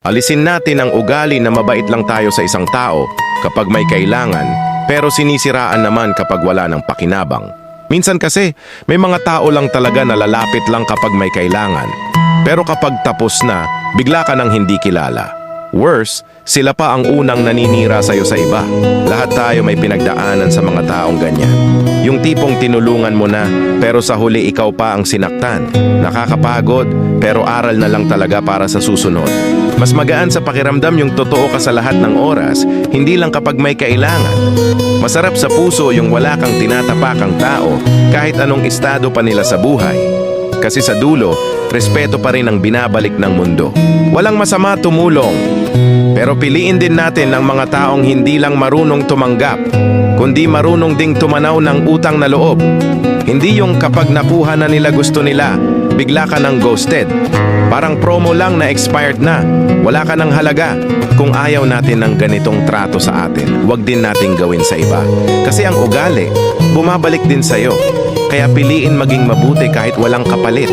Alisin natin ang ugali na mabait lang tayo sa isang tao kapag may kailangan, pero sinisiraan naman kapag wala ng pakinabang. Minsan kasi, may mga tao lang talaga na lalapit lang kapag may kailangan. Pero kapag tapos na, bigla ka nang hindi kilala. Worse, sila pa ang unang naninira sa'yo sa iba. Lahat tayo may pinagdaanan sa mga taong ganyan. Yung tipong tinulungan mo na, pero sa huli ikaw pa ang sinaktan. Nakakapagod, pero aral na lang talaga para sa susunod. Mas magaan sa pakiramdam yung totoo ka sa lahat ng oras, hindi lang kapag may kailangan. Masarap sa puso yung wala kang tinatapakang tao, kahit anong estado pa nila sa buhay. Kasi sa dulo, respeto pa rin ang binabalik ng mundo. Walang masama tumulong. Pero piliin din natin ang mga taong hindi lang marunong tumanggap, kundi marunong ding tumanaw ng utang na loob. Hindi yung kapag nakuha na nila gusto nila, bigla ka ng ghosted. Parang promo lang na expired na, wala ka ng halaga. Kung ayaw natin ng ganitong trato sa atin, huwag din nating gawin sa iba. Kasi ang ugali, bumabalik din sa'yo. Kaya piliin maging mabuti kahit walang kapalit.